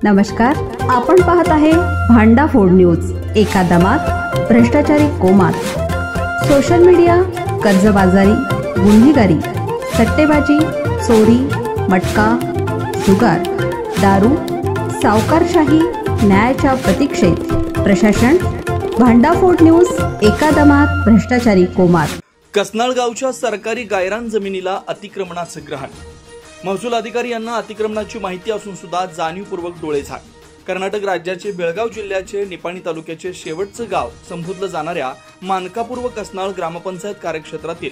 नमस्कार, आपण पाहत आहे भांडाफोड न्यूज। एका दमात भ्रष्टाचारी कोमात, सोशल मीडिया, कर्जबाजारी, गुन्हेगारी, सट्टेबाजी, चोरी, मटका, जुगार, दारू, सावकारशाही, न्यायाच्या प्रतीक्षेत प्रशासन। भांडाफोड न्यूज, एका दमात भ्रष्टाचारी कोमात। कसनाळ गावच्या सरकारी गायरान जमिनीला अतिक्रमणाचं ग्रहण। महसूल अधिकारी यांना अतिक्रमणाची माहिती असून सुद्धा जाणीवपूर्वक डोळेझाक। कर्नाटक राज्याचे बेळगाव जिल्ह्याचे निपाणी तालुक्याचे शेवटचं गाव संबोधलं जाणाऱ्या मानकापूर व कसनाळ ग्रामपंचायत कार्यक्षेत्रातील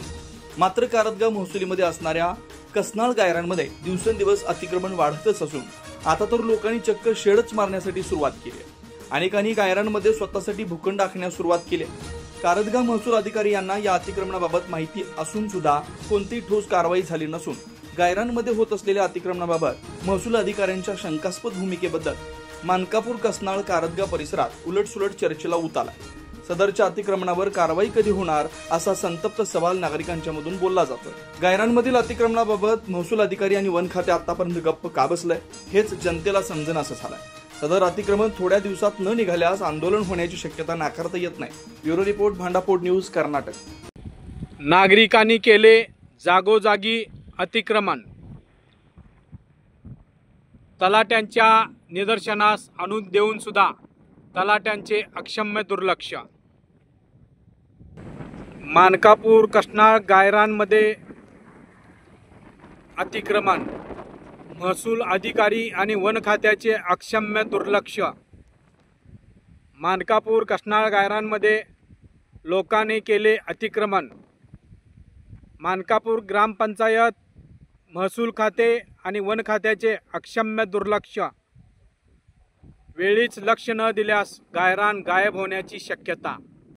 मात्र कारदगाव महसुलीमध्ये असणाऱ्या कसनाळ गायरांमध्ये दिवसेंदिवस अतिक्रमण वाढतच असून आता तर लोकांनी चक्क शेडच मारण्यासाठी सुरुवात केली आहे। अनेकांनी गायरांमध्ये स्वतःसाठी भूखंड आखण्यास सुरुवात केली। कारदगाव महसूल अधिकारी यांना या अतिक्रमणाबाबत माहिती असून सुद्धा कोणतीही ठोस कारवाई झाली नसून गायरांमध्ये होत असलेल्या अतिक्रमणाबाबत महसूल अधिकाऱ्यांच्या शंकास्पद भूमिकेबद्दल मानकापूर कसनाळ कारदगाव परिसरात उलटसुलट चर्चेला ऊत आला। सदरच्या अतिक्रमणावर कारवाई कधी होणार असा संतप्त सवाल नागरिकांच्या मधून बोलला जातोय। गायरांमधील अतिक्रमणाबाबत महसूल अधिकारी आणि वन खाते आतापर्यंत गप्प का बसलंय हेच जनतेला समजेनासं झालंय। सदर अतिक्रमण थोड्या दिवसात न निघाल्यास आंदोलन होण्याची शक्यता नाकारता येत नाही। Bureau report, Bhandafod news, Karnataka. नागरिकांनी केले जागोजागी अतिक्रमण, तलाट्यांच्या निदर्शनास आणून देऊन सुद्धा तलाट्यांचे अक्षम्य दुर्लक्ष। मानकापूर कसनाळ गायरांमध्ये अतिक्रमण, महसूल अधिकारी आणि वन खात्याचे अक्षम्य दुर्लक्ष। मानकापूर कसनाळ गायरांमध्ये लोकांनी केले अतिक्रमण। मानकापूर ग्रामपंचायत, महसूल खाते आणि वन खात्याचे अक्षम्य दुर्लक्ष। वेळीच लक्ष न दिल्यास गायरान गायब होण्याची शक्यता।